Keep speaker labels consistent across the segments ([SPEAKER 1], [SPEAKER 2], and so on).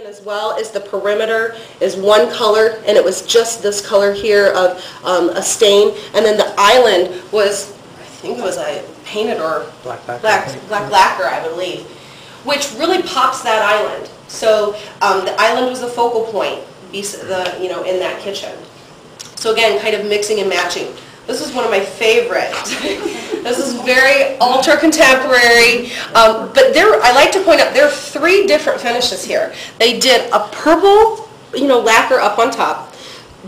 [SPEAKER 1] As well is the perimeter is one color, and it was just this color here of a stain, and then the island was, I think it was painted or
[SPEAKER 2] black
[SPEAKER 1] lacquer, I believe, which really pops that island. So the island was the focal point, in that kitchen. So again, kind of mixing and matching. This is one of my favorite. This is very ultra contemporary, but I like to point out there are 3 different finishes here. They did a purple, lacquer up on top,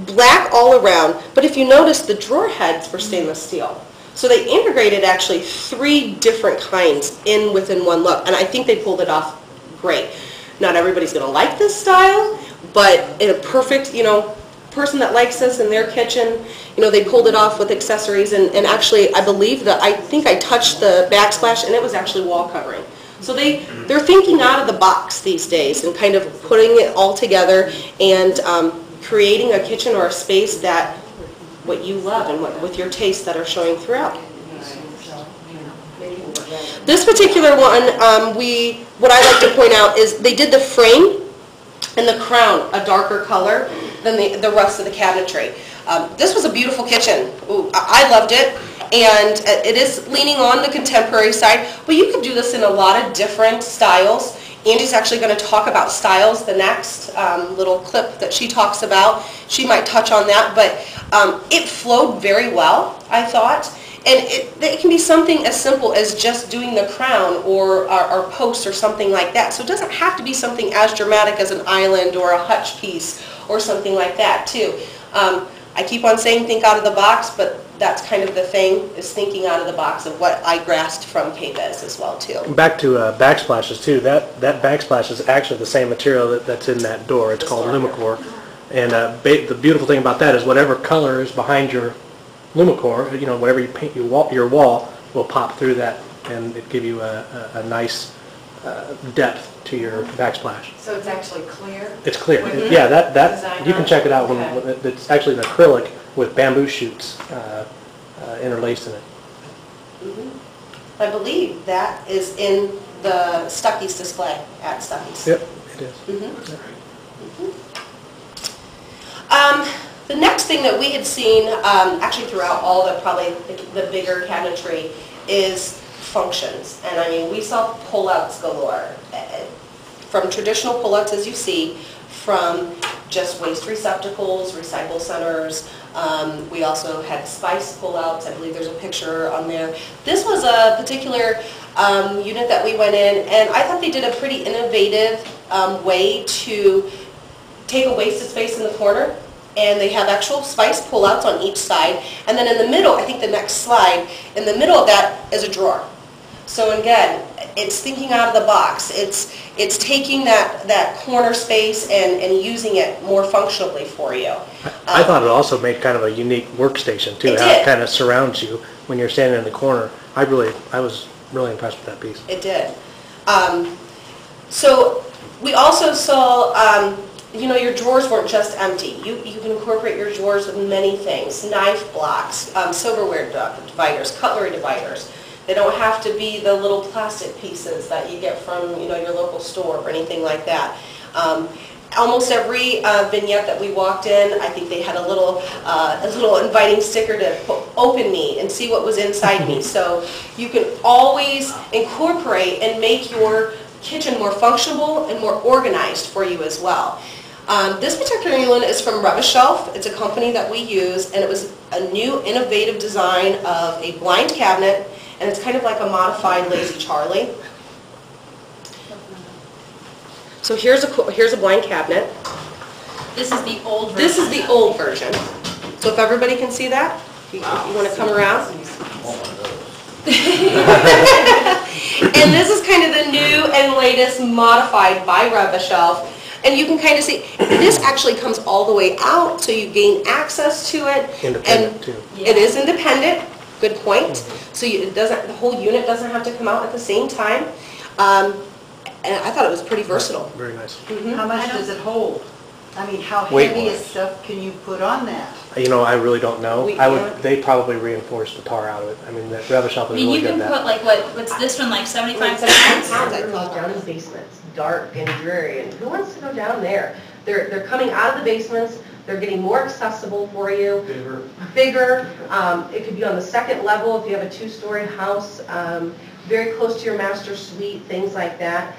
[SPEAKER 1] black all around, but if you notice, the drawer heads were stainless steel. So they integrated actually 3 different kinds within one look, and I think they pulled it off great. Not everybody's going to like this style, but in a perfect, person that likes this in their kitchen, they pulled it off with accessories, and actually I believe I think I touched the backsplash and it was actually wall covering. So they're thinking out of the box these days and kind of putting it all together and creating a kitchen or a space that what you love and with your tastes that are showing throughout. This particular one, what I like to point out is they did the frame and the crown a darker color than the rest of the cabinetry. This was a beautiful kitchen. Ooh, I loved it, and it is leaning on the contemporary side, but you could do this in a lot of different styles. Andy's actually going to talk about styles the next little clip that she talks about. She might touch on that, but it flowed very well, I thought. And it can be something as simple as just doing the crown or posts or something like that. So it doesn't have to be something as dramatic as an island or a hutch piece or something like that too. I keep on saying think out of the box, but that's kind of the thing, is thinking out of the box of what I grasped from KBIS as well too.
[SPEAKER 2] Back to backsplashes too. That backsplash is actually the same material that's in that door. It's called Lumicore. And the beautiful thing about that is whatever color is behind your Lumicore, whatever you paint your wall will pop through that, and it give you a nice depth to your backsplash.
[SPEAKER 3] So it's actually clear?
[SPEAKER 2] It's clear. Mm-hmm. Yeah, that you can check it out when it's actually an acrylic with bamboo shoots interlaced in it.
[SPEAKER 1] Mm-hmm. I believe that is in the Stuckey's display at Stuckey's.
[SPEAKER 2] Yep, it is.
[SPEAKER 1] Mm-hmm. Mm-hmm. The next thing that we had seen, actually throughout all the bigger cabinetry, is functions. And I mean, we saw pull-outs galore. From traditional pull-outs, as you see, from just waste receptacles, recycle centers. We also had spice pull-outs. I believe there's a picture on there. This was a particular unit that we went in, and I thought they did a pretty innovative way to take a wasted space in the corner. And they have actual spice pull-outs on each side. And then in the middle, I think the next slide, in the middle of that is a drawer. So again, it's thinking out of the box. It's taking that corner space and using it more functionally for you.
[SPEAKER 2] I thought it also made kind of a unique workstation too. How it kind of surrounds you when you're standing in the corner. I was really impressed with that piece.
[SPEAKER 1] It did. So we also saw your drawers weren't just empty. You can incorporate your drawers with many things. Knife blocks, silverware dividers, cutlery dividers. They don't have to be the little plastic pieces that you get from your local store or anything like that. Almost every vignette that we walked in, I think they had a little inviting sticker to open me and see what was inside me. So you can always incorporate and make your kitchen more functional and more organized for you as well. This particular one is from Rubbershelf. It's a company that we use, and it was a new innovative design of a blind cabinet, and it's kind of like a modified Lazy Charlie. So here's a blind cabinet.
[SPEAKER 3] This is the old version.
[SPEAKER 1] This is the old version. So if everybody can see that, you want to come around. And this is kind of the new and latest modified by Rubbershelf. And you can kind of see, this actually comes all the way out, so you gain access to it.
[SPEAKER 2] Independent too.
[SPEAKER 1] Yeah. It is independent. Good point. Mm-hmm. So the whole unit doesn't have to come out at the same time. And I thought it was pretty versatile.
[SPEAKER 2] Very nice.
[SPEAKER 3] Mm-hmm. How much does it hold?
[SPEAKER 4] I mean, how
[SPEAKER 2] Weight
[SPEAKER 4] heavy
[SPEAKER 2] wise.
[SPEAKER 4] stuff can you put on that?
[SPEAKER 2] You know, I really don't know.
[SPEAKER 1] We-
[SPEAKER 2] I
[SPEAKER 1] yeah.
[SPEAKER 2] would, they probably reinforce the tar out of it. I mean, that Reva Shop
[SPEAKER 3] I
[SPEAKER 2] is
[SPEAKER 3] mean,
[SPEAKER 2] really
[SPEAKER 3] you
[SPEAKER 2] good
[SPEAKER 3] can
[SPEAKER 2] at that.
[SPEAKER 3] put like, what's this one, like 75
[SPEAKER 1] Pounds,
[SPEAKER 3] cents?
[SPEAKER 1] I thought, down in the basements, dark and dreary, and who wants to go down there? They're coming out of the basements, they're getting more accessible for you, bigger. It could be on the second level if you have a two-story house, very close to your master suite, things like that.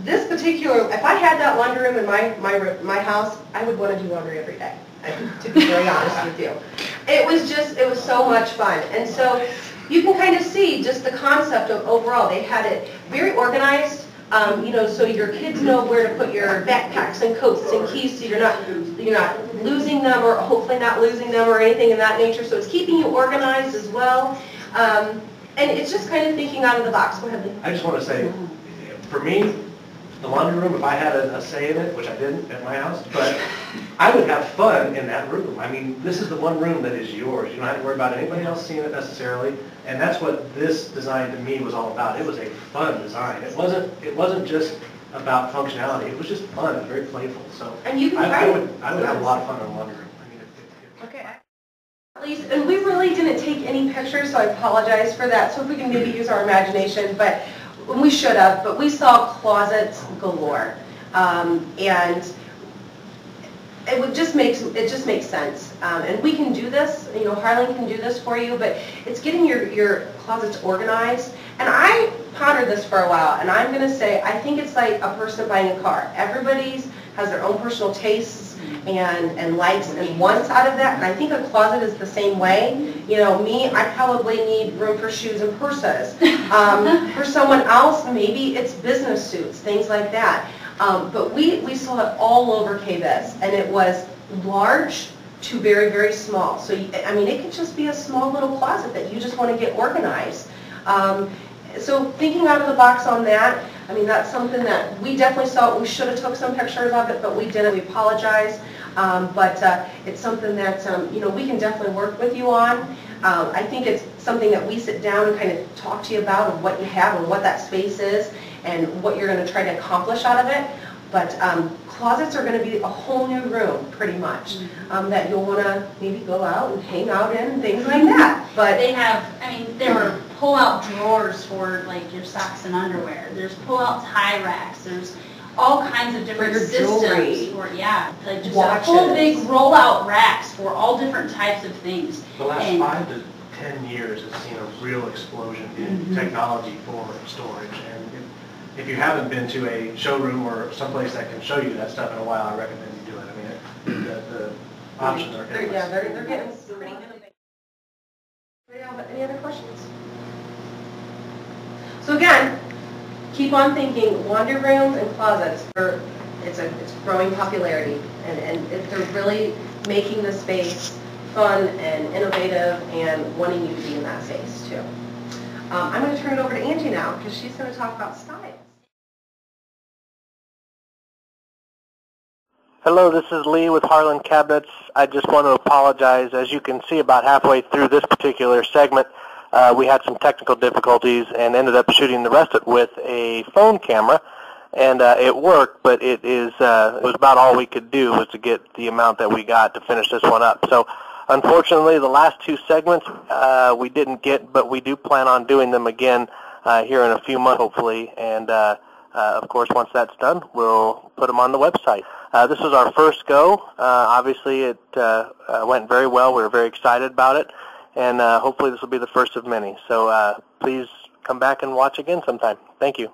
[SPEAKER 1] This particular, if I had that laundry room in my house, I would want to do laundry every day, to be very honest with you. It was so much fun. And so you can kind of see just the concept of overall, they had it very organized, you know, so your kids know where to put your backpacks and coats and keys, so you're not losing them, or hopefully not losing them or anything of that nature. So it's keeping you organized as well. And it's just kind of thinking out of the box. Go ahead, Lee.
[SPEAKER 2] I just want to say, for me, the laundry room, if I had a say in it, which I didn't at my house, but I would have fun in that room. I mean, this is the one room that is yours. You don't have to worry about anybody else seeing it necessarily. And that's what this design to me was all about. It was a fun design. It wasn't just about functionality. It was just fun. It was very playful. So
[SPEAKER 1] And you can
[SPEAKER 2] I would have a lot of fun in the laundry room. I mean,
[SPEAKER 1] Okay. And we really didn't take any pictures, so I apologize for that. So if we can maybe use our imagination, but we should have. But we saw closets galore, and it just makes sense. And we can do this. You know, Harlan can do this for you. But it's getting your closets organized. And I pondered this for a while, and I'm going to say I think it's like a person buying a car. Everybody's has their own personal tastes and likes and wants out of that, and I think a closet is the same way. You know, me, I probably need room for shoes and purses. For someone else, maybe it's business suits, things like that. But we saw it all over KBIS, and it was large to very, very small. So, I mean, it could just be a small little closet that you just want to get organized. So thinking out of the box on that, I mean, that's something that we definitely saw. We should have took some pictures of it, but we didn't. We apologize. But it's something that, you know, we can definitely work with you on. I think it's something that we sit down and kind of talk to you about of what you have and what that space is and what you're going to try to accomplish out of it. But closets are going to be a whole new room, pretty much, that you'll want to maybe go out and hang out in and things like that. But
[SPEAKER 3] They have, I mean, there were pull-out drawers for like your socks and underwear. There's pull-out tie racks. There's all kinds of different
[SPEAKER 1] For your
[SPEAKER 3] systems
[SPEAKER 1] jewelry.
[SPEAKER 3] for, yeah, like just
[SPEAKER 1] Watches.
[SPEAKER 3] a whole big roll-out racks for all different types of things.
[SPEAKER 2] The last
[SPEAKER 3] And-
[SPEAKER 2] 5 to 10 years has seen a real explosion in technology for storage. And if you haven't been to a showroom or someplace that can show you that stuff in a while, I recommend you do it. I mean, the options are endless.
[SPEAKER 1] yeah, they're getting pretty innovative. Any other questions? So again, keep on thinking laundry rooms and closets. It's growing popularity, and they're really making the space fun and innovative and wanting you to be in that space too. I'm going to turn it over to Angie now because she's going to talk about styles.
[SPEAKER 2] Hello, this is Lee with Harlan Cabinets. I just want to apologize. As you can see, about halfway through this particular segment, we had some technical difficulties and ended up shooting the rest of it with a phone camera. And it worked, but it was about all we could do was to get the amount that we got to finish this one up. So unfortunately, the last 2 segments we didn't get, but we do plan on doing them again here in a few months, hopefully. And of course, once that's done, we'll put them on the website. This was our first go. Obviously, it went very well. We were very excited about it. And hopefully this will be the first of many. So please come back and watch again sometime. Thank you.